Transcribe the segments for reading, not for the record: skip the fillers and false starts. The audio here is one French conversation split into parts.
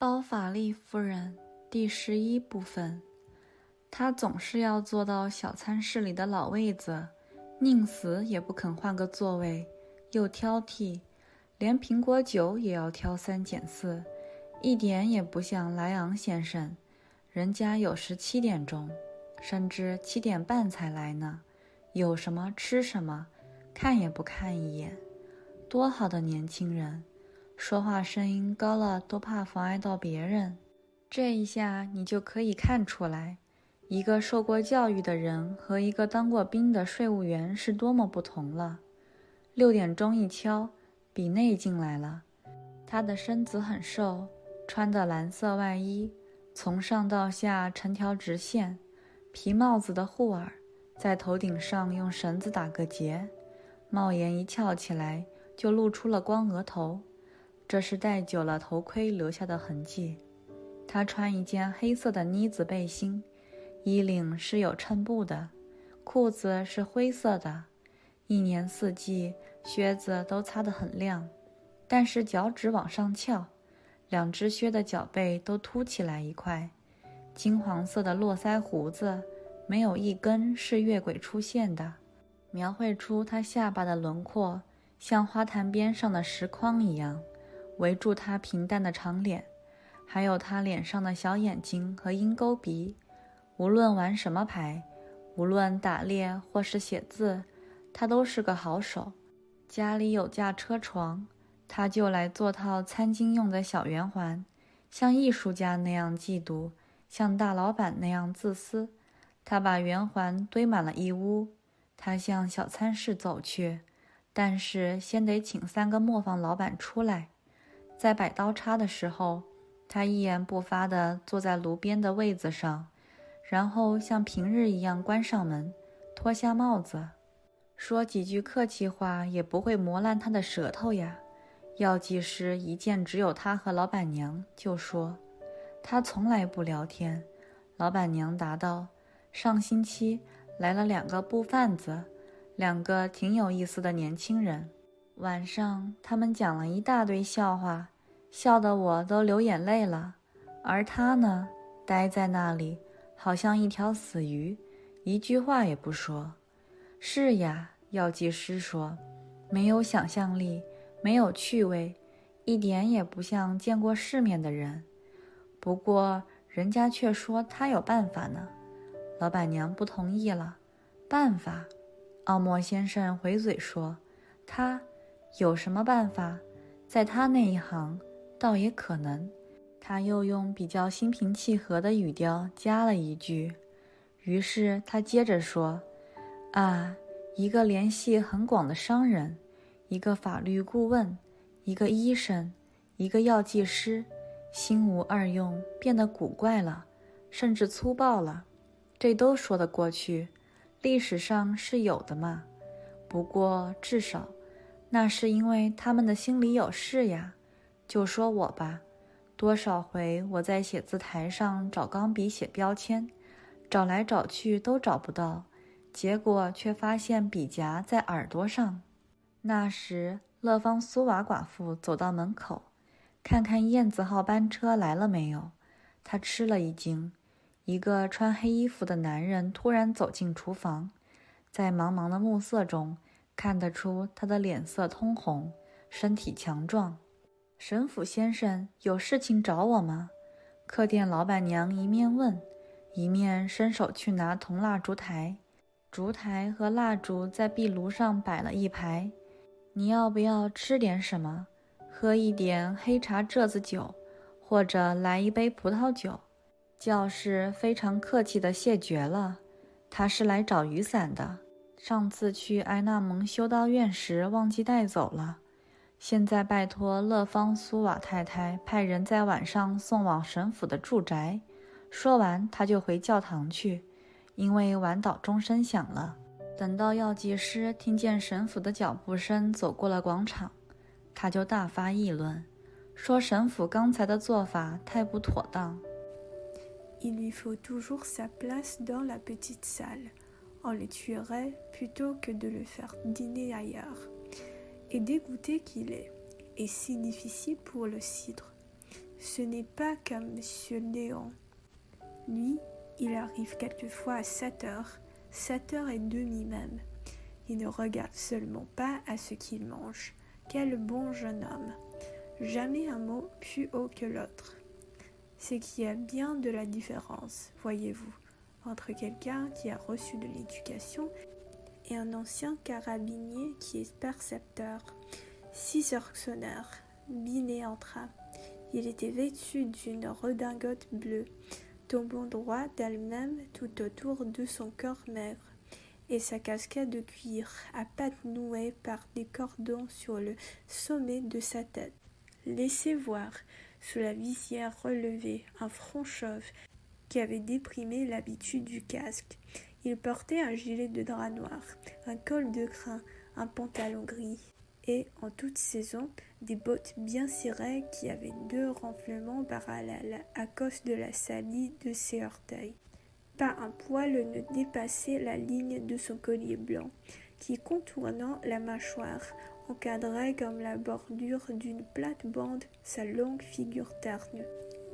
包法利夫人第11部分。她总是要坐到小餐室里的老位子，宁死也不肯换个座位，又挑剔，连苹果酒也要挑3拣4，一点也不像莱昂先生，人家有时7点钟，甚至7点半才来呢，有什么吃什么，看也不看一眼。多好的年轻人，说话声音高了都怕妨碍到别人。这一下你就可以看出来，一个受过教育的人和一个当过兵的税务员是多么不同了。6点钟一敲，比内进来了。他的身子很瘦，穿的蓝色外衣，从上到下成条直线，皮帽子的护耳，在头顶上用绳子打个结，帽檐一翘起来就露出了光额头，这是戴久了头盔留下的痕迹。他穿一件黑色的呢子背心，衣领是有衬布的，裤子是灰色的，一年四季靴子都擦得很亮，但是脚趾往上翘，2只靴的脚背都凸起来一块，金黄色的络腮胡子没有一根是月桂出现的，描绘出他下巴的轮廓像花坛边上的石框一样，围住他平淡的长脸，还有他脸上的小眼睛和鹰钩鼻。无论玩什么牌，无论打猎或是写字，他都是个好手。家里有架车床，他就来做套餐巾用的小圆环，像艺术家那样嫉妒，像大老板那样自私。他把圆环堆满了一屋，他向小餐室走去，但是先得请3个磨坊老板出来。在摆刀叉的时候，他一言不发地坐在炉边的位子上，然后像平日一样关上门，脱下帽子，说几句客气话也不会磨烂他的舌头呀。药剂师一见只有他和老板娘，就说他从来不聊天。老板娘答道，上星期来了2个布贩子，2个挺有意思的年轻人，晚上他们讲了一大堆笑话，笑得我都流眼泪了。而他呢，待在那里好像一条死鱼，一句话也不说。是呀，药剂师说，没有想象力，没有趣味，一点也不像见过世面的人。不过人家却说他有办法呢。老板娘不同意了。办法？奥莫先生回嘴说，他有什么办法？在他那一行倒也可能。他又用比较心平气和的语调加了一句，于是他接着说，一个联系很广的商人，一个法律顾问，一个医生，一个药剂师，心无二用，变得古怪了，甚至粗暴了，这都说得过去，历史上是有的嘛。不过至少那是因为他们的心里有事呀。就说我吧，多少回我在写字台上找钢笔写标签，找来找去都找不到，结果却发现笔夹在耳朵上。那时勒方苏瓦寡妇走到门口，看看燕子号班车来了没有，她吃了一惊。一个穿黑衣服的男人突然走进厨房，在茫茫的暮色中看得出他的脸色通红，身体强壮。神父先生，有事情找我吗？客店老板娘一面问，一面伸手去拿铜蜡烛台。烛台和蜡烛在壁炉上摆了一排。你要不要吃点什么？喝一点黑茶蔗子酒，或者来一杯葡萄酒？教士非常客气地谢绝了。他是来找雨伞的，上次去埃纳蒙修道院时忘记带走了，现在拜托勒方苏瓦太太派人在晚上送往神父的住宅。说完他就回教堂去，因为晚祷钟声响了。等到药剂师听见神父的脚步声走过了广场，他就大发议论，说神父刚才的做法太不妥当。Il lui faut toujours sa place dans la petite salle. On le tuerait plutôt que de le faire dîner ailleurs. Et dégoûté qu'il est, et si difficile pour le cidre. Ce Ce n'est pas comme Monsieur Léon. Lui, il arrive quelquefois à 7 heures, 7h30 même. Il ne regarde seulement pas à ce qu'il mange. Quel bon jeune homme! Jamais un mot plus haut que l'autre. C'est qu'il y a bien de la différence, voyez-vous, entre quelqu'un qui a reçu de l'éducation et un ancien carabinier qui est percepteur. 6 heures sonnèrent. Binet entra. Il était vêtu d'une redingote bleue, tombant droit d'elle-même tout autour de son corps maigre, et sa casquette de cuir à pattes nouées par des cordons sur le sommet de sa tête. Laissez voir, sous la visière relevée, un front chauve qui avait déprimé l'habitude du casque. Il portait un gilet de drap noir, un col de crin, un pantalon gris et, en toute saison, des bottes bien cirées qui avaient 2 renflements parallèles à cause de la saillie de ses orteils. Pas un poil ne dépassait la ligne de son collier blanc, qui, contournant la mâchoire, encadrait comme la bordure d'une plate-bande sa longue figure terne,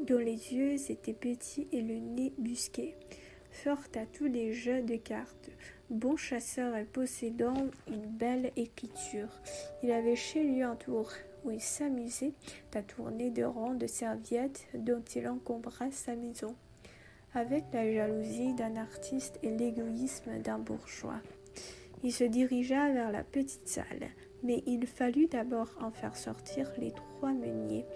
dont les yeux étaient petits et le nez busqué. Fort à tous les jeux de cartes, bon chasseur et possédant une belle écriture, il avait chez lui un tour où il s'amusait à tourner de rangs de serviettes dont il encombrait sa maison, avec la jalousie d'un artiste et l'égoïsme d'un bourgeois. Il se dirigea vers la petite salle, mais il fallut d'abord en faire sortir les 3 meuniers,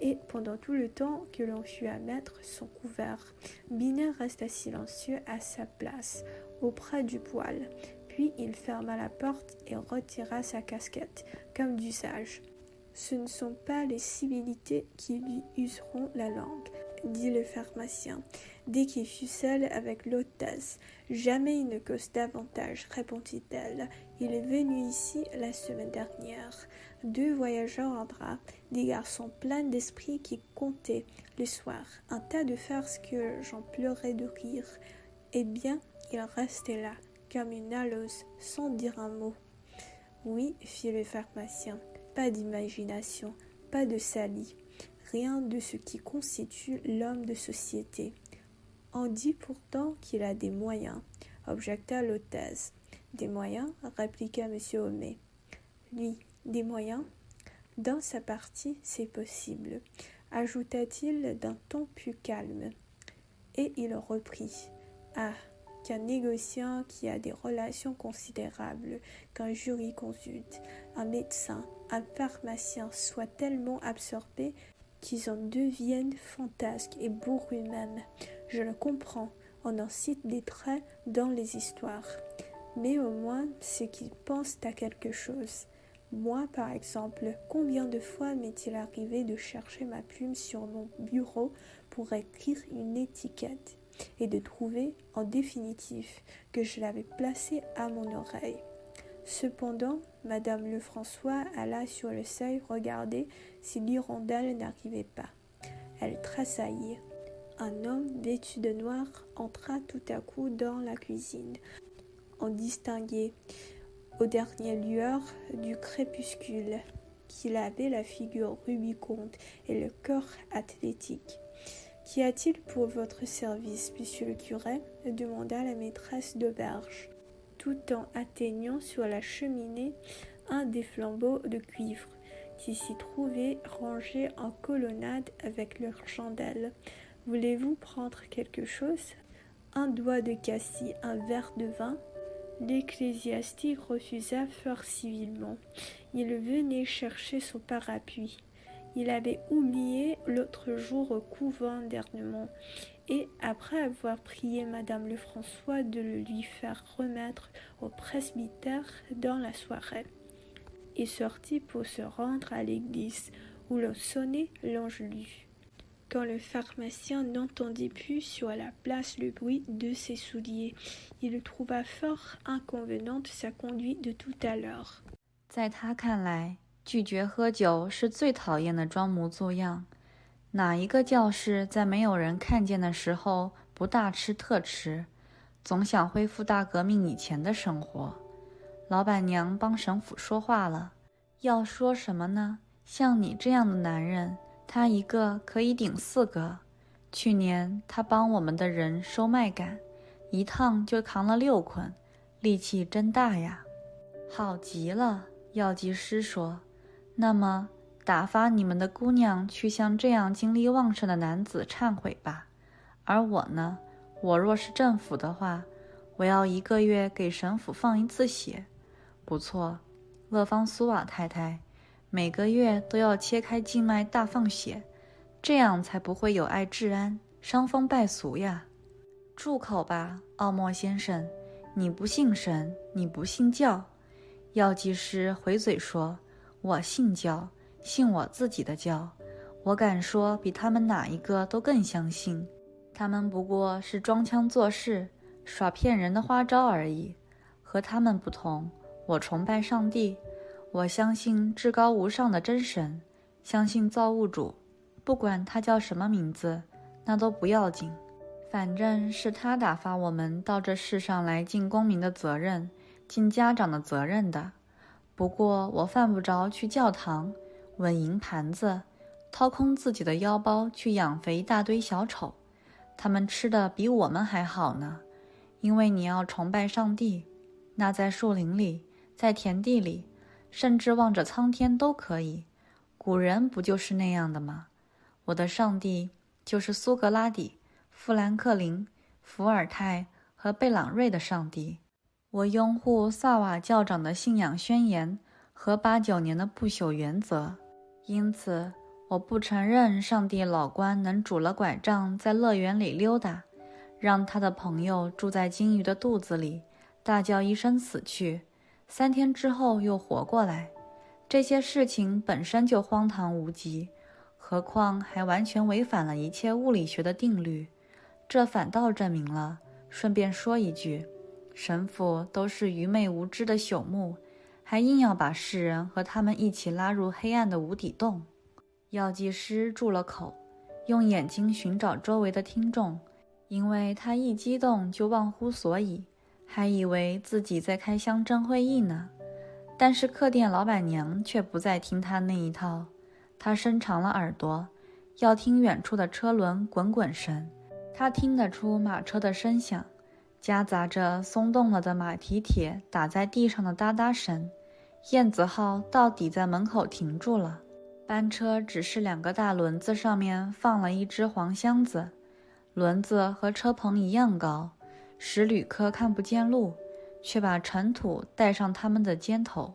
et pendant tout le temps que l'on fut à mettre son couvert, Binet resta silencieux à sa place, auprès du poêle. Puis il ferma la porte et retira sa casquette, comme d'usage. « Ce ne sont pas les civilités qui lui useront la langue, » dit le pharmacien, dès qu'il fut seul avec l'hôtesse. « Jamais il ne cause davantage, répondit-elle. Il est venu ici la semaine dernière. 2 voyageurs en drap, des garçons pleins d'esprit qui comptaient le soir, un tas de farces que j'en pleurais de rire. Eh bien, il restait là, comme une alose, sans dire un mot. » Oui, fit le pharmacien, pas d'imagination, pas de saillie, rien de ce qui constitue l'homme de société. On dit pourtant qu'il a des moyens, objecta l'hôtesse. Des moyens, répliqua M. Homais. Lui, des moyens? Dans sa partie, c'est possible, ajouta-t-il d'un ton plus calme. Et il reprit. Ah, qu'un négociant qui a des relations considérables, qu'un jurisconsulte, un médecin, un pharmacien soient tellement absorbés qu'ils en deviennent fantasques et bourrus même. Je le comprends, on en cite des traits dans les histoires. Mais au moins, c'est qu'ils pensent à quelque chose. Moi, par exemple, combien de fois m'est-il arrivé de chercher ma plume sur mon bureau pour écrire une étiquette et de trouver, en définitive, que je l'avais placée à mon oreille. Cependant, Madame Lefrançois alla sur le seuil regarder si l'hirondelle n'arrivait pas. Elle tressaillit. Un homme vêtu de noir entra tout à coup dans la cuisine. On distinguait, aux dernières lueurs du crépuscule, qu'il avait la figure rubiconde et le corps athlétique. « Qu'y a-t-il pour votre service, monsieur le curé ?» demanda la maîtresse d'auberge, tout en atteignant sur la cheminée un des flambeaux de cuivre qui s'y trouvaient rangés en colonnade avec leurs chandelles. « Voulez-vous prendre quelque chose? Un doigt de cassis, un verre de vin ?» L'ecclésiastique refusa fort civilement. Il venait chercher son parapluie. Il avait oublié l'autre jour au couvent d'Ernemont, et après avoir prié Madame Lefrançois de le lui faire remettre au presbytère dans la soirée, il sortit pour se rendre à l'église, où l'on sonnait l'angelus. Quand le pharmacien n'entendit plus sur la place le bruit de ses souliers, il trouva fort inconvenante sa conduite de tout à l'heure. 在他看来，拒绝喝酒是最讨厌的装模作样。哪一个教士在没有人看见的时候不大吃特吃，总想恢复大革命以前的生活？老板娘帮神父说话了，要说什么呢？像你这样的男人，他一个可以顶4个。去年他帮我们的人收麦秆，一趟就扛了6捆，力气真大呀。好极了，药剂师说。那么打发你们的姑娘去向这样精力旺盛的男子忏悔吧。而我呢，我若是政府的话，我要1个月给神父放1次血。不错，勒方苏瓦太太，每个月都要切开静脉大放血，这样才不会有碍治安，伤风败俗呀。住口吧，奥莫先生，你不信神，你不信教。药剂师回嘴说，我信教，信我自己的教，我敢说比他们哪一个都更相信。他们不过是装腔作势，耍骗人的花招而已。和他们不同，我崇拜上帝，我相信至高无上的真神，相信造物主，不管他叫什么名字，那都不要紧，反正是他打发我们到这世上来尽公民的责任，尽家长的责任的。不过我犯不着去教堂稳银盘子，掏空自己的腰包去养肥一大堆小丑，他们吃的比我们还好呢。因为你要崇拜上帝，那在树林里，在田地里，甚至望着苍天都可以。古人不就是那样的吗？我的上帝就是苏格拉底、富兰克林、伏尔泰和贝朗瑞的上帝。我拥护萨瓦教长的信仰宣言和89年的不朽原则，因此我不承认上帝老官能拄了拐杖在乐园里溜达，让他的朋友住在金鱼的肚子里，大叫一声死去，3天之后又活过来。这些事情本身就荒唐无稽，何况还完全违反了一切物理学的定律。这反倒证明了，顺便说一句，神父都是愚昧无知的朽木，还硬要把世人和他们一起拉入黑暗的无底洞。药剂师住了口，用眼睛寻找周围的听众，因为他一激动就忘乎所以，还以为自己在开乡镇会议呢。但是客店老板娘却不再听他那一套，她伸长了耳朵，要听远处的车轮滚滚声。她听得出马车的声响，夹杂着松动了的马蹄铁打在地上的哒哒声。燕子号到底在门口停住了，班车只是2个大轮子上面放了一只黄箱子，轮子和车棚一样高，使旅客看不见路，却把尘土带上他们的肩头。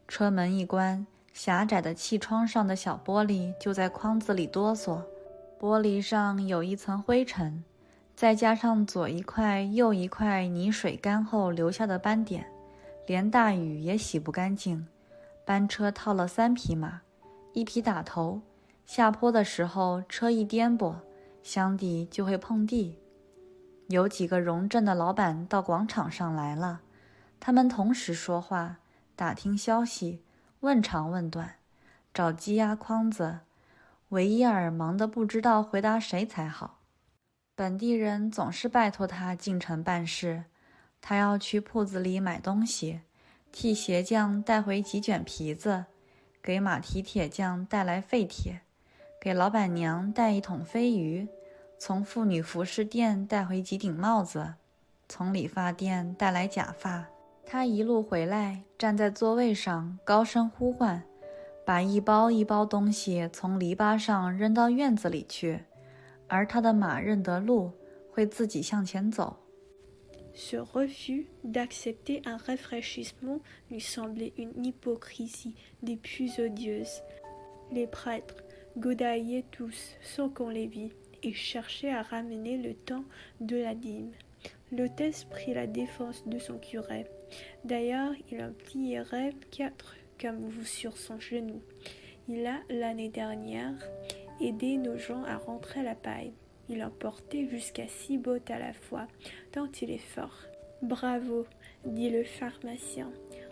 车门一关，狭窄的气窗上的小玻璃就在筐子里哆嗦，玻璃上有一层灰尘，再加上左一块右一块泥水干后留下的斑点，连大雨也洗不干净。班车套了3匹马，1匹打头，下坡的时候车一颠簸，箱底就会碰地。有几个荣镇的老板到广场上来了，他们同时说话，打听消息，问长问短，找鸡鸭筐子。维伊尔忙得不知道回答谁才好。本地人总是拜托他进城办事，他要去铺子里买东西，替鞋匠带回几卷皮子，给马蹄铁匠带来废铁，给老板娘带1桶飞鱼，从妇女服饰店带回几顶帽子，从理发店带来假发。他一路回来，站在座位上高声呼唤，把一包一包东西从篱笆上扔到院子里去，而他的马认得路，会自己向前走。Ce refus d'accepter un rafraîchissement lui semblait une hypocrisie des plus odieuses. Les prêtres godaillaient tous sans qu'on les vît et cherchaient à ramener le temps de la dîme. L'hôtesse prit la défense de son curé. D'ailleurs, il en plierait 4 comme vous sur son genou. Il a, l'année dernière, aidé nos gens à rentrer la paille. Il en portait jusqu'à 6 bottes à la fois, tant il est fort. Bravo, dit le pharmacien.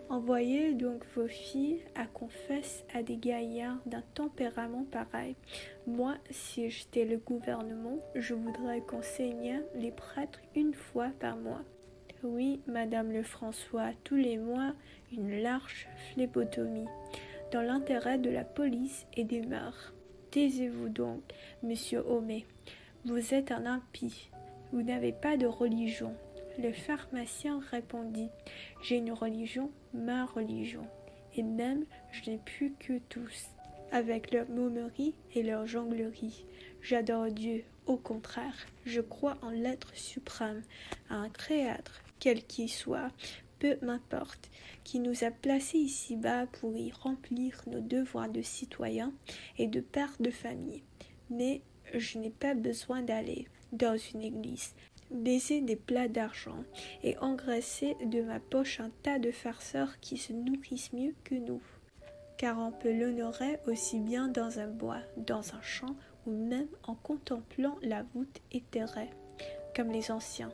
Envoyez donc vos filles à confesse à des gaillards d'un tempérament pareil. Moi, si j'étais le gouvernement, je voudrais qu'on saignât les prêtres 1 fois par mois. Oui, Madame Lefrançois, tous les mois, une large phlébotomie, dans l'intérêt de la police et des mœurs. Taisez-vous donc, monsieur Homais. Vous êtes un impie. Vous n'avez pas de religion. Le pharmacien répondit, j'ai une religion, ma religion. Et même, je n'ai plus que tous, avec leur momerie et leur jonglerie. J'adore Dieu, au contraire, je crois en l'être suprême, à un créateur, quel qu'il soit, peu m'importe, qui nous a placés ici-bas pour y remplir nos devoirs de citoyens et de pères de famille. Mais je n'ai pas besoin d'aller dans une église, baiser des plats d'argent et engraisser de ma poche un tas de farceurs qui se nourrissent mieux que nous. Car on peut l'honorer aussi bien dans un bois, dans un champ ou même en contemplant la voûte éthérée, comme les anciens.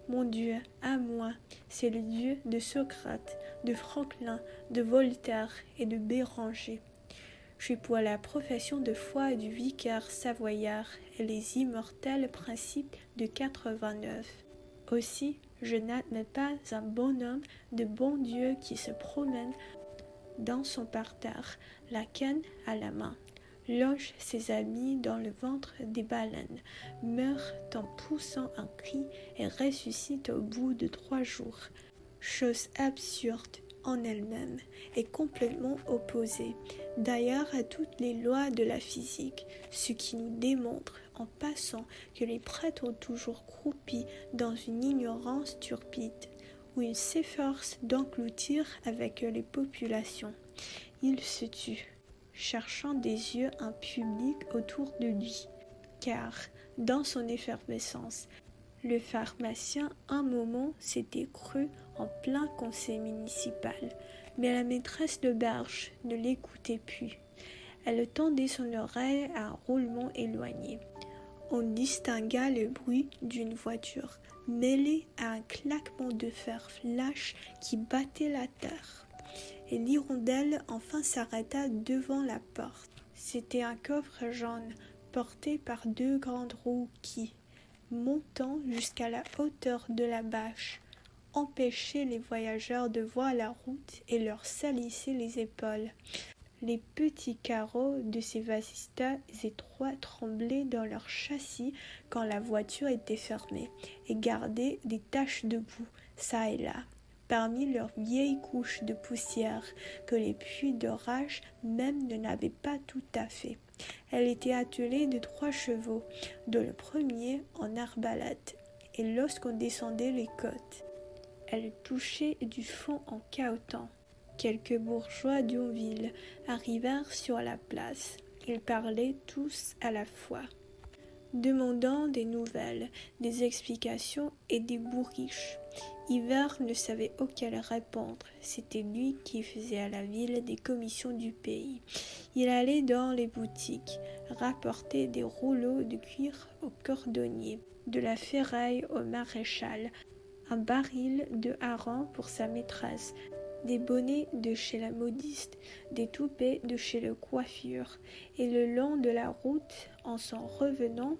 Mon Dieu, à moi, c'est le Dieu de Socrate, de Franklin, de Voltaire et de Béranger. Je suis pour la profession de foi du vicaire savoyard et les immortels principes de 89. Aussi, je n'admets pas un bonhomme de bon Dieu qui se promène dans son parterre, la canne à la main, loge ses amis dans le ventre des baleines, meurt en poussant un cri et ressuscite au bout de 3 jours. Chose absurde en elle-même et complètement opposée d'ailleurs à toutes les lois de la physique, ce qui nous démontre en passant que les prêtres ont toujours croupi dans une ignorance turpide, où ils s'efforcent d'engloutir avec les populations. Il se tue, cherchant des yeux un public autour de lui, car, dans son effervescence, le pharmacien un moment s'était cru en plein conseil municipal, mais la maîtresse d'auberge ne l'écoutait plus. Elle tendait son oreille à un roulement éloigné. On distingua le bruit d'une voiture, mêlé à un claquement de fer flash qui battait la terre. Et l'hirondelle enfin s'arrêta devant la porte. C'était un coffre jaune, porté par 2 grandes roues qui, montant jusqu'à la hauteur de la bâche, empêchaient les voyageurs de voir la route et leur salissaient les épaules. Les petits carreaux de ces vasistas étroits tremblaient dans leur châssis quand la voiture était fermée et gardaient des taches de boue, çà et là, parmi leurs vieilles couches de poussière que les pluies d'orage même ne n'avaient pas tout à fait. Elle était attelée de 3 chevaux, dont le premier en arbalète, et lorsqu'on descendait les côtes, elle touchait du fond en cahotant. Quelques bourgeois d'Yonville arrivèrent sur la place. Ils parlaient tous à la fois, demandant des nouvelles, des explications et des bourriches. Hivert ne savait auquel répondre. C'était lui qui faisait à la ville des commissions du pays. Il allait dans les boutiques, rapporter des rouleaux de cuir au cordonnier, de la ferraille au maréchal, un baril de hareng pour sa maîtresse, des bonnets de chez la modiste, des toupets de chez le coiffure, et le long de la route, en s'en revenant,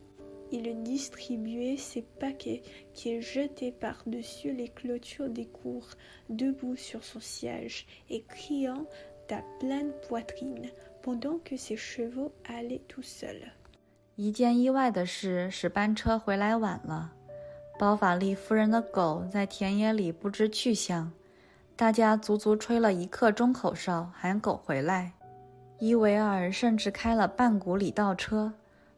il distribuait ses paquets qu'il jetait par-dessus les clôtures des cours, debout sur son siège et criant à pleine poitrine, pendant que ses chevaux allaient tout seuls. 一件意外的事使班车回来晚了，包法利夫人的狗在田野里不知去向，大家足足吹了1刻钟口哨喊狗回来。伊维尔甚至开了半股里倒车，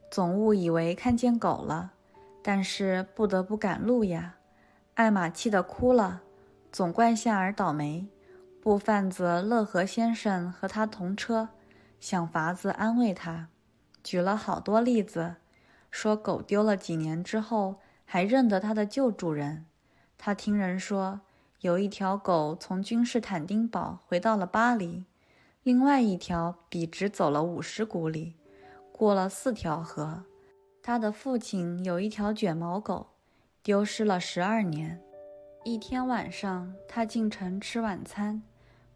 总误以为看见狗了，但是不得不赶路呀。艾玛气得哭了，总怪夏尔倒霉。布贩子乐和先生和他同车，想法子安慰他，举了好多例子，说狗丢了几年之后还认得它的旧主人。他听人说，有一条狗从君士坦丁堡回到了巴黎，另外一条笔直走了50公里，过了4条河。他的父亲有一条卷毛狗，丢失了12年。一天晚上，他进城吃晚餐，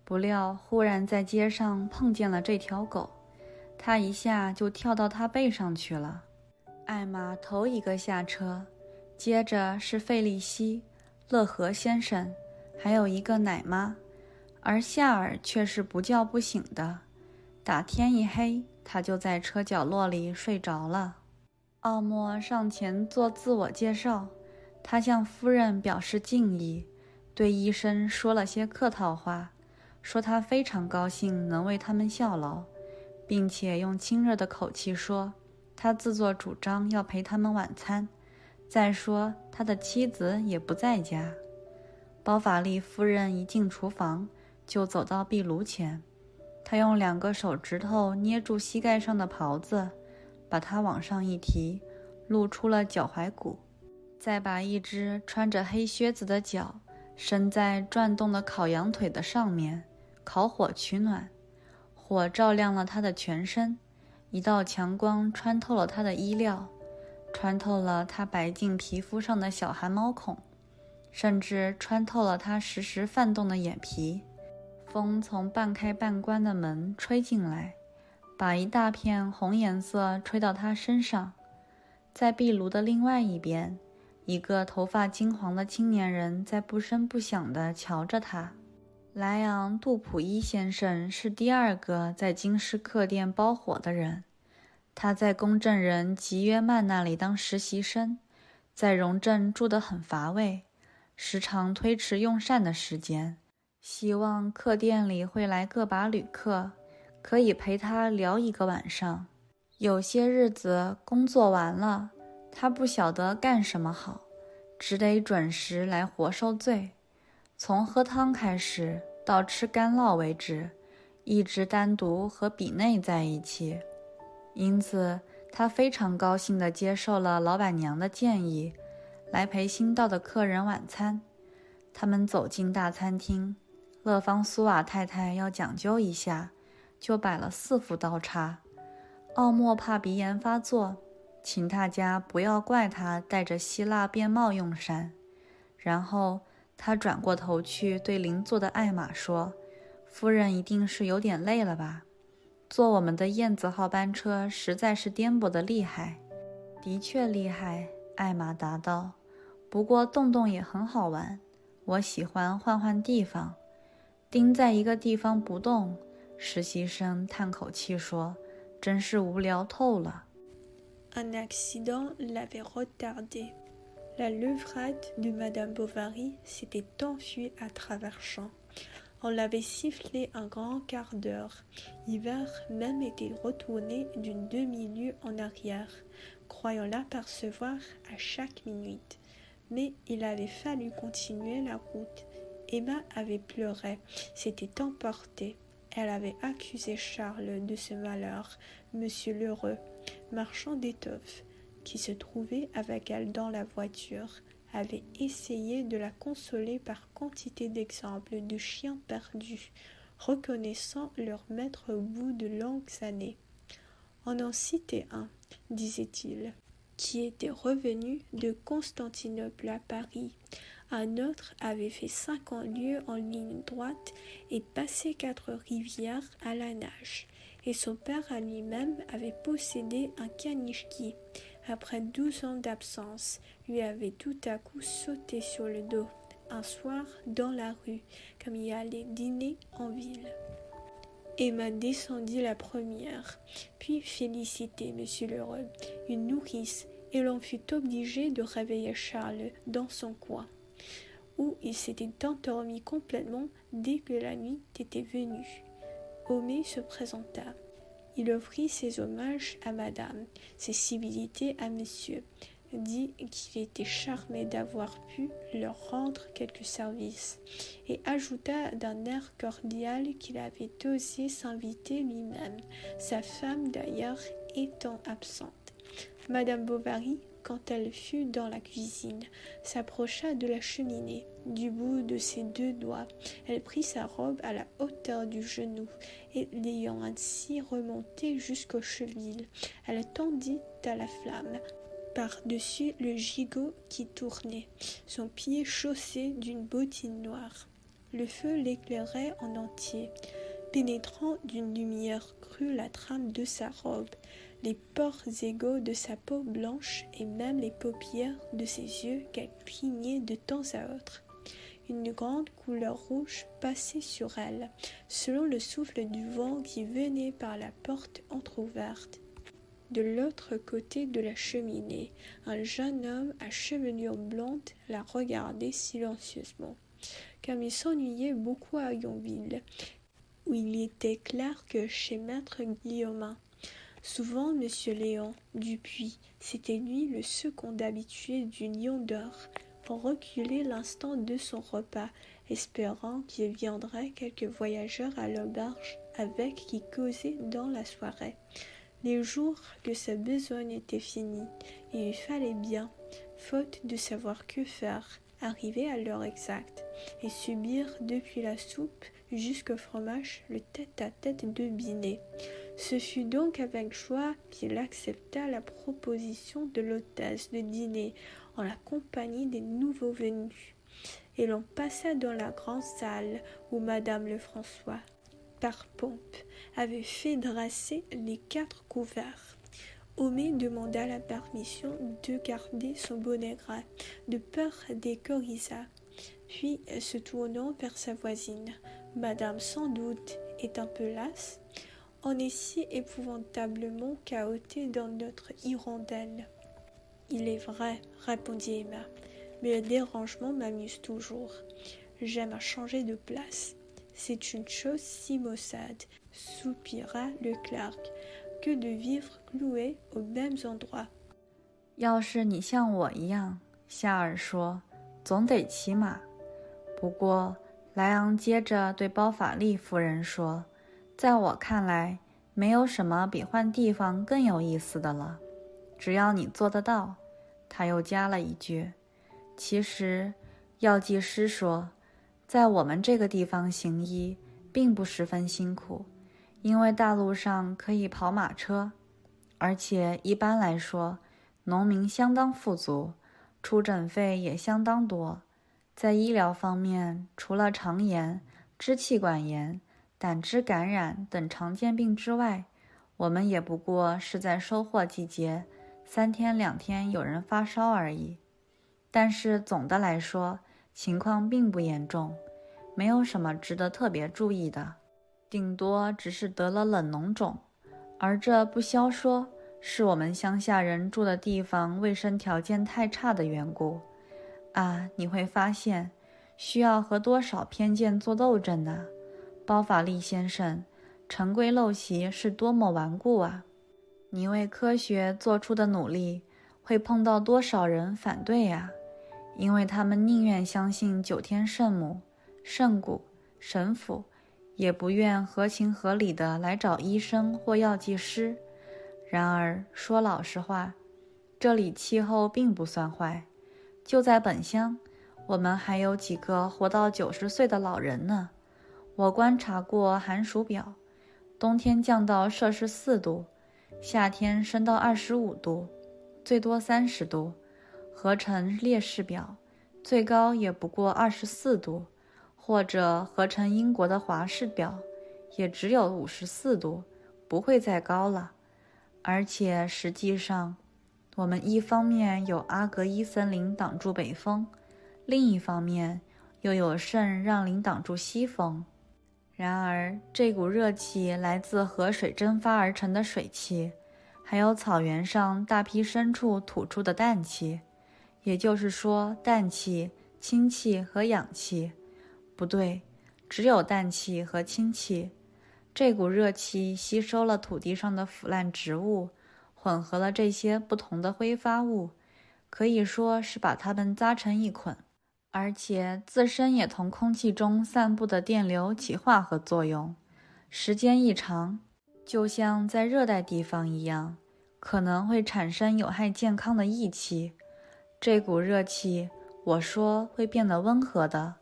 不料忽然在街上碰见了这条狗，他一下就跳到它背上去了。艾玛头一个下车，接着是费利西、乐和先生，还有一个奶妈，而夏尔却是不叫不醒的。打天一黑，他就在车角落里睡着了。奥莫上前做自我介绍，他向夫人表示敬意，对医生说了些客套话，说他非常高兴能为他们效劳，并且用亲热的口气说他自作主张要陪他们晚餐，再说他的妻子也不在家。包法利夫人一进厨房就走到壁炉前，她用2个手指头捏住膝盖上的袍子，把它往上一提，露出了脚踝骨，再把一只穿着黑靴子的脚伸在转动的烤羊腿的上面，烤火取暖。火照亮了她的全身，一道强光穿透了她的衣料，穿透了她白净皮肤上的小汗毛孔，甚至穿透了她时时泛动的眼皮。风从半开半关的门吹进来，把一大片红颜色吹到她身上。在壁炉的另外一边，一个头发金黄的青年人在不声不响地瞧着她。莱昂·杜普伊先生是第2个在金狮客店包伙的人，他在公证人吉约曼那里当实习生，在荣镇住得很乏味，时常推迟用膳的时间，希望客店里会来个把旅客，可以陪他聊1个晚上。有些日子工作完了，他不晓得干什么好，只得准时来活受罪，从喝汤开始到吃干酪为止，一直单独和比内在一起。因此他非常高兴地接受了老板娘的建议，来陪新到的客人晚餐。他们走进大餐厅，勒方苏瓦太太要讲究一下，就摆了4副刀叉。奥莫怕鼻炎发作，请大家不要怪他戴着希腊便帽用膳。然后他转过头去对邻座的艾玛说，夫人一定是有点累了吧？坐我们的燕子号班车实在是颠簸得厉害。的确厉害，艾玛答道，不过动动也很好玩，我喜欢换换地方。盯在一个地方不动，实习生叹口气说，真是无聊透了。 Un accident l'avait retardé. La levrette de Madame Bovary s'était enfuie à travers champs. On l'avait sifflé un grand quart d'heure. Hiver même était retourné d'une demi-lieue en arrière, croyant l'apercevoir à chaque minute. Mais il avait fallu continuer la route. Emma avait pleuré, s'était emportée. Elle avait accusé Charles de ce malheur, Monsieur Lheureux, marchand d'étoffes, qui se trouvait avec elle dans la voiture, avait essayé de la consoler par quantité d'exemples de chiens perdus, reconnaissant leur maître au bout de longues années. On en citait un, disait-il, qui était revenu de Constantinople à Paris. Un autre avait fait 50 lieues en ligne droite et passé 4 rivières à la nage. Et son père à lui-même avait possédé un caniche qui, après 12 ans d'absence, lui avait tout à coup sauté sur le dos, un soir dans la rue, comme il allait dîner en ville. Emma descendit la première, puis félicitait Monsieur Lheureux, une nourrice, et l'on fut obligé de réveiller Charles dans son coin, où il s'était endormi complètement dès que la nuit était venue. Homais se présenta. Il offrit ses hommages à madame, ses civilités à monsieur, dit qu'il était charmé d'avoir pu leur rendre quelques services, et ajouta d'un air cordial qu'il avait osé s'inviter lui-même, sa femme d'ailleurs étant absente. Madame Bovary, quand elle fut dans la cuisine, s'approcha de la cheminée. Du bout de ses 2 doigts, elle prit sa robe à la hauteur du genou, et l'ayant ainsi remontée jusqu'aux chevilles, elle tendit à la flamme par-dessus le gigot qui tournait, son pied chaussé d'une bottine noire. Le feu l'éclairait en entier, pénétrant d'une lumière crue la trame de sa robe, les pores égaux de sa peau blanche et même les paupières de ses yeux qu'elle clignait de temps à autre. une grande couleur rouge passait sur elle, selon le souffle du vent qui venait par la porte entr'ouverte. De l'autre côté de la cheminée, un jeune homme à chevelure blonde la regardait silencieusement, comme il s'ennuyait beaucoup à Yonville, où il était clair que chez maître Guillaumin. Souvent, M. Léon Dupuis, c'était lui le second habitué du Lion d'Or, pour reculer l'instant de son repas, espérant qu'il viendrait quelques voyageurs à l'auberge avec qui causer dans la soirée. Les jours que sa besogne était finie, il lui fallait bien, faute de savoir que faire, arriver à l'heure exacte et subir depuis la soupe jusqu'au fromage le tête-à-tête de Binet. Ce fut donc avec joie qu'il accepta la proposition de l'hôtesse de dîner en la compagnie des nouveaux venus, et l'on passa dans la grande salle où Madame Lefrançois, par pompe, avait fait dresser les 4 couverts. Homais demanda la permission de garder son bonnet gras, de peur des coryzas. Puis, se tournant vers sa voisine, « Madame sans doute est un peu lasse. On est si épouvantablement cahoté dans notre hirondelle. » « Il est vrai, répondit Emma, mais le dérangement m'amuse toujours. J'aime à changer de place. C'est une chose si maussade, soupira le clerc, que de vivre cloué aux mêmes endroits. 要是你像我一样，夏尔说，总得骑马。不过，莱昂接着对包法利夫人说，在我看来，没有什么比换地方更有意思的了。只要你做得到，他又加了一句，其实，药剂师说，在我们这个地方行医并不十分辛苦，因为大路上可以跑马车，而且一般来说，农民相当富足，出诊费也相当多。在医疗方面，除了肠炎、支气管炎、胆汁感染等常见病之外，我们也不过是在收获季节3天2天有人发烧而已。但是总的来说，情况并不严重，没有什么值得特别注意的，顶多只是得了冷脓肿，而这不消说是我们乡下人住的地方卫生条件太差的缘故。啊，你会发现，需要和多少偏见做斗争呢？包法利先生，陈规陋习是多么顽固啊！你为科学做出的努力，会碰到多少人反对啊？因为他们宁愿相信9天圣母、圣谷、神父，也不愿合情合理的来找医生或药剂师。然而，说老实话，这里气候并不算坏。就在本乡，我们还有几个活到90岁的老人呢。我观察过寒暑表，冬天降到摄氏4度，夏天升到25度，最多30度。合成烈士表，最高也不过24度，或者合成英国的华氏表，也只有54度，不会再高了。而且实际上，我们一方面有阿格伊森林挡住北风，另一方面又有圣让林挡住西风。然而，这股热气来自河水蒸发而成的水汽，还有草原上大批牲畜吐出的氮气，也就是说氮气、氢气和氧气。不对，只有氮气和氢气。这股热气吸收了土地上的腐烂植物，混合了这些不同的挥发物，可以说是把它们扎成一捆，而且自身也同空气中散布的电流起化合作用。时间一长，就像在热带地方一样，可能会产生有害健康的异气。这股热气，我说会变得温和的，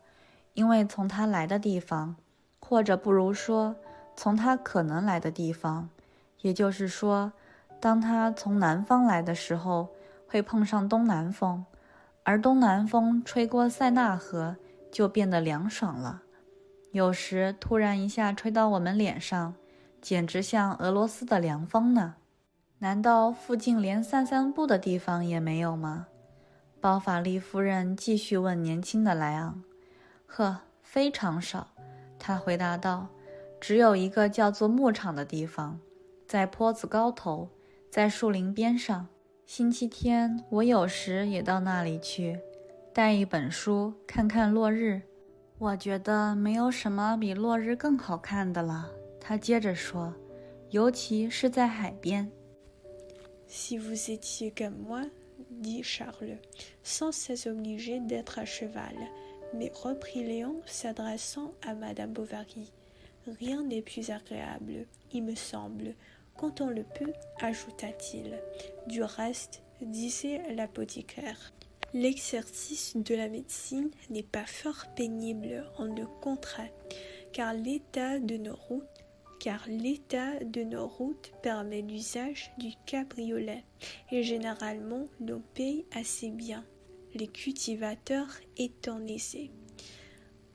因为从它来的地方，或者不如说，从它可能来的地方，也就是说，当它从南方来的时候，会碰上东南风，而东南风吹过塞纳河，就变得凉爽了。有时突然一下吹到我们脸上，简直像俄罗斯的凉风呢。难道附近连散散步的地方也没有吗？包法利夫人继续问年轻的莱昂。呵，非常少，他回答道，只有一个叫做牧场的地方，在坡子高头，在树林边上。星期天我有时也到那里去，带一本书看看落日。我觉得没有什么比落日更好看的了，他接着说，尤其是在海边。Si vous étiez comme moi, dit Charles, sans cesse obligé d'être à cheval, mais reprit Léon, s'adressant à Madame Bovary. Rien n'est plus agréable, il me semble, quand on le peut, ajouta-t-il. Du reste, disait l'apothicaire, l'exercice de la médecine n'est pas fort pénible en nos contrées, car l'état de nos routes permet l'usage du cabriolet, et généralement l'on paye assez bien, les cultivateurs étant aisés.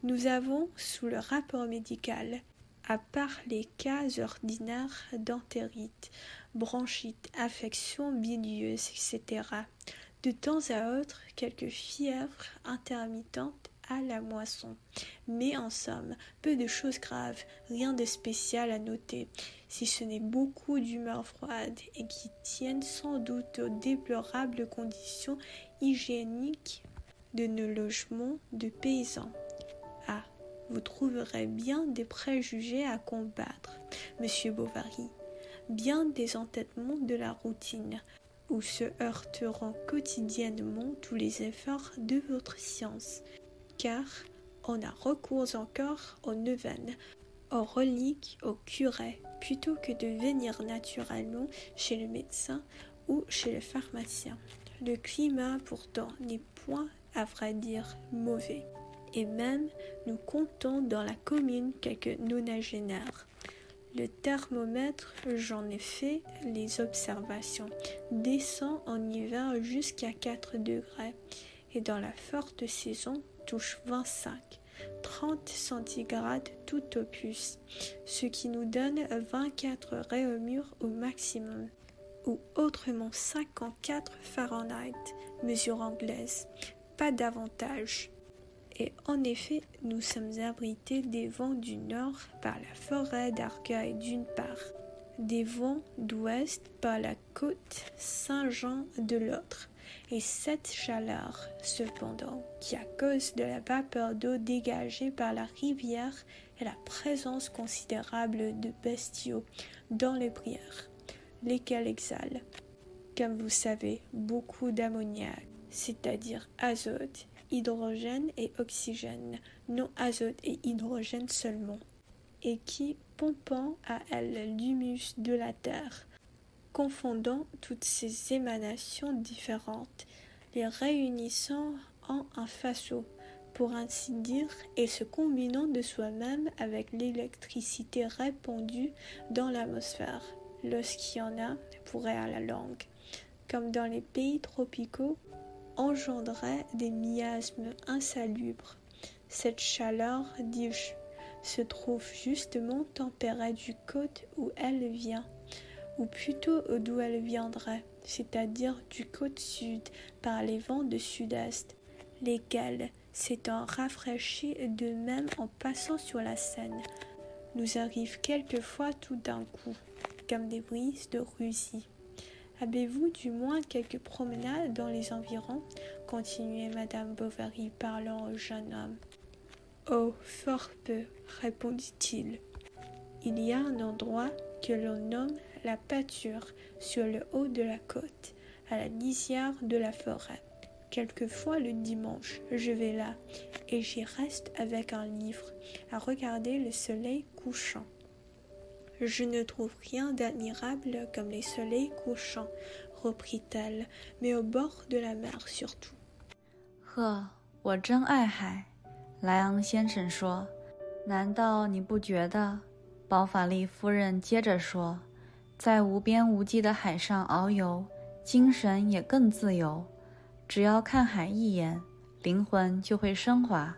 Nous avons, sous le rapport médical, à part les cas ordinaires d'entérite, bronchite, affections bilieuses, etc., de temps à autre quelques fièvres intermittentes à la moisson. Mais en somme, peu de choses graves, rien de spécial à noter, si ce n'est beaucoup d'humeur froide et qui tiennent sans doute aux déplorables conditions hygiéniques de nos logements de paysans. Ah, vous trouverez bien des préjugés à combattre, Monsieur Bovary, bien des entêtements de la routine, où se heurteront quotidiennement tous les efforts de votre science, car on a recours encore aux neuvaines, aux reliques, aux curés, plutôt que de venir naturellement chez le médecin ou chez le pharmacien. Le climat pourtant n'est point, à vrai dire, mauvais. Et même nous comptons dans la commune quelques nonagénaires. Le thermomètre, j'en ai fait les observations, descend en hiver jusqu'à 4 degrés et dans la forte saison touche 25-30 centigrades tout au plus, ce qui nous donne 24 réaumurs au maximum, ou autrement 54 Fahrenheit, mesure anglaise, pas davantage. Et en effet, nous sommes abrités des vents du nord par la forêt d'Arcueil d'une part, des vents d'ouest par la côte Saint-Jean de l'autre, et cette chaleur, cependant, qui à cause de la vapeur d'eau dégagée par la rivière et la présence considérable de bestiaux dans les prières, lesquels exhalent, comme vous savez, beaucoup d'ammoniac, c'est-à-dire azote, hydrogène et oxygène, non azote et hydrogène seulement, et qui, pompant à elle l'humus de la terre, confondant toutes ces émanations différentes, les réunissant en un faisceau, pour ainsi dire, et se combinant de soi-même avec l'électricité répandue dans l'atmosphère, lorsqu'il y en a, pourrait à la langue, comme dans les pays tropicaux, engendrait des miasmes insalubres. Cette chaleur, dis-je, se trouve justement tempérée du côté où elle vient, ou plutôt d'où elle viendrait, c'est-à-dire du côté sud par les vents de sud-est, lesquels, s'étant rafraîchis d'eux-mêmes en passant sur la Seine, nous arrivent quelquefois tout d'un coup, comme des brises de Russie. Avez-vous du moins quelques promenades dans les environs? Continuait Madame Bovary parlant au jeune homme. Oh, fort peu, répondit-il. Il y a un endroit que l'on nomme la pâture sur le haut de la côte, à la lisière de la forêt. Quelquefois le dimanche, je vais là, et j'y reste avec un livre, à regarder le soleil couchant. Je ne trouve rien d'admirable comme les soleils couchants, reprit-elle, mais au bord de la mer surtout. 呵，我真爱海，莱昂先生说。难道你不觉得？包法利夫人接着说，在无边无际的海上遨游，精神也更自由。只要看海一眼，灵魂就会升华，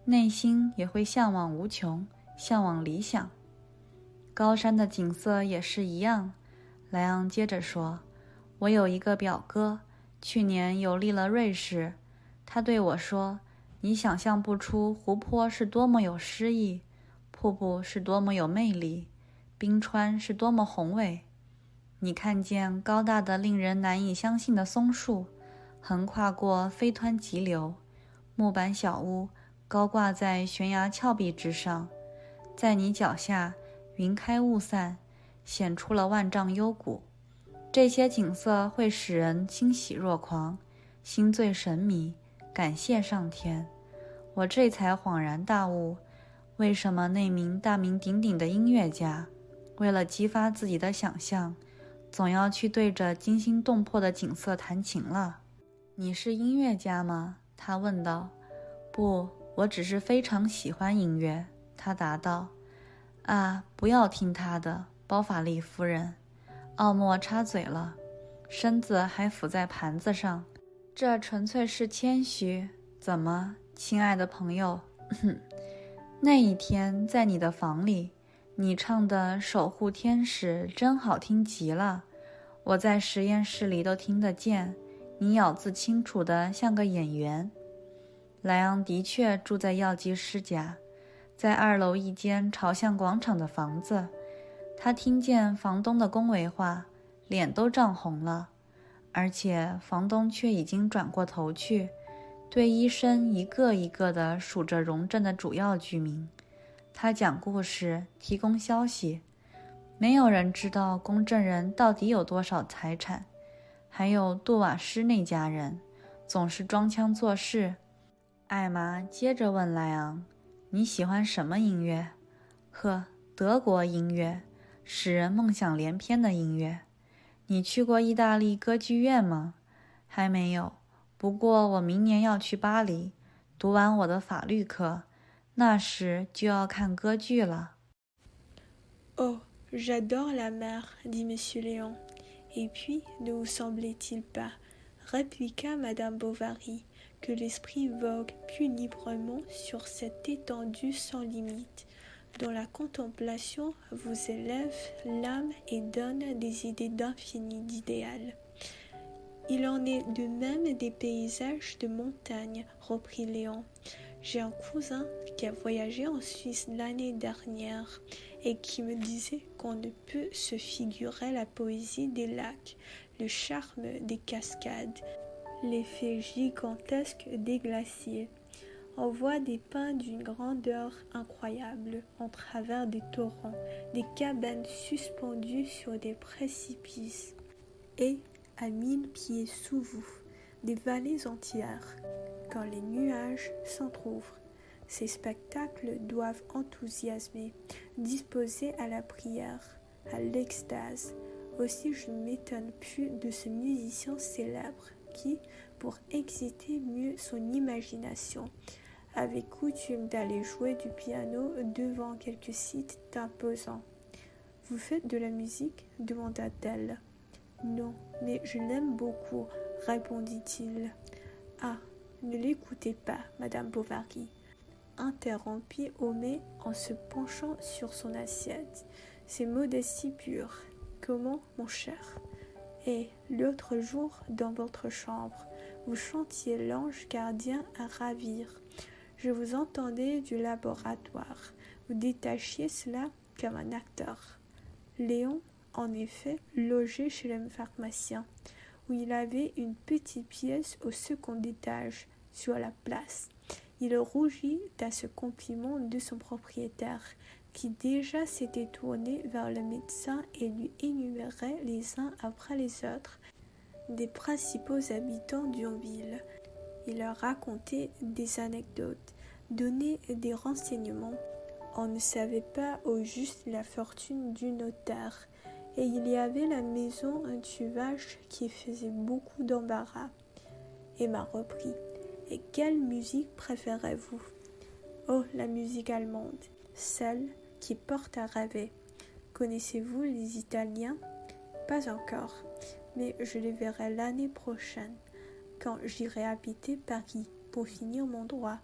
内心也会向往无穷，向往理想。高山的景色也是一样，莱昂接着说，我有一个表哥，去年游历了瑞士，他对我说，你想象不出湖泊是多么有诗意，瀑布是多么有魅力，冰川是多么宏伟。你看见高大的令人难以相信的松树，横跨过飞湍急流，木板小屋高挂在悬崖峭壁之上，在你脚下云开雾散，显出了万丈幽谷。这些景色会使人欣喜若狂，心醉神迷，感谢上天。我这才恍然大悟，为什么那名大名鼎鼎的音乐家，为了激发自己的想象，总要去对着惊心动魄的景色弹琴了。你是音乐家吗？他问道。不，我只是非常喜欢音乐，他答道。啊，不要听他的，包法利夫人。奥莫插嘴了，身子还伏在盘子上。这纯粹是谦虚。怎么，亲爱的朋友？那一天在你的房里，你唱的《守护天使》真好听极了，我在实验室里都听得见，你咬字清楚得像个演员。莱昂的确住在药剂师家，在2楼一间朝向广场的房子。他听见房东的恭维话，脸都涨红了，而且房东却已经转过头去，对医生一个一个地数着荣镇的主要居民。他讲故事，提供消息。没有人知道公证人到底有多少财产，还有杜瓦施那家人，总是装腔作势。艾玛接着问莱昂：“你喜欢什么音乐？”“呵，德国音乐，使人梦想连篇的音乐。”“你去过意大利歌剧院吗？”“还没有，不过我明年要去巴黎，读完我的法律课，那时就要看歌剧了。” Oh, j'adore la mer, dit Monsieur Léon. Et puis, ne vous semblait-il pas, répliqua Madame Bovary, que l'esprit vogue plus librement sur cette étendue sans limite, dont la contemplation vous élève l'âme et donne des idées d'infini d'idéal. Il en est de même des paysages de montagne, reprit Léon. J'ai un cousin qui a voyagé en Suisse l'année dernière et qui me disait qu'on ne peut se figurer la poésie des lacs, le charme des cascades, l'effet gigantesque des glaciers. On voit des pins d'une grandeur incroyable en travers des torrents, des cabanes suspendues sur des précipices et, à 1000 pieds sous vous, des vallées entières, quand les nuages s'entr'ouvrent. Ces spectacles doivent enthousiasmer, disposer à la prière, à l'extase. Aussi je ne m'étonne plus de ce musicien célèbre qui, pour exciter mieux son imagination, avait coutume d'aller jouer du piano devant quelques sites imposants. « Vous faites de la musique » demanda-t-elle. « Non, mais je l'aime beaucoup, répondit-il. »« Ah, ne l'écoutez pas, Madame Bovary, interrompit Homais en se penchant sur son assiette. C'est modestie pure. Comment, mon cher? Et l'autre jour, dans votre chambre, vous chantiez l'ange gardien à ravir. Je vous entendais du laboratoire. Vous détachiez cela comme un acteur. » Léon, en effet, logeait chez le pharmacien, où il avait une petite pièce au second étage, sur la place. Il rougit à ce compliment de son propriétaire, qui déjà s'était tourné vers le médecin et lui énumérait les uns après les autres des principaux habitants d'Yonville. Il leur racontait des anecdotes, donnait des renseignements. On ne savait pas au juste la fortune du notaire, et il y avait la maison Tuvache qui faisait beaucoup d'embarras. Emma reprit. « Et quelle musique préférez-vous ?»« Oh, la musique allemande, celle qui porte à rêver. Connaissez-vous les Italiens ? Pas encore, mais je les verrai l'année prochaine, quand j'irai habiter Paris pour finir mon droit. »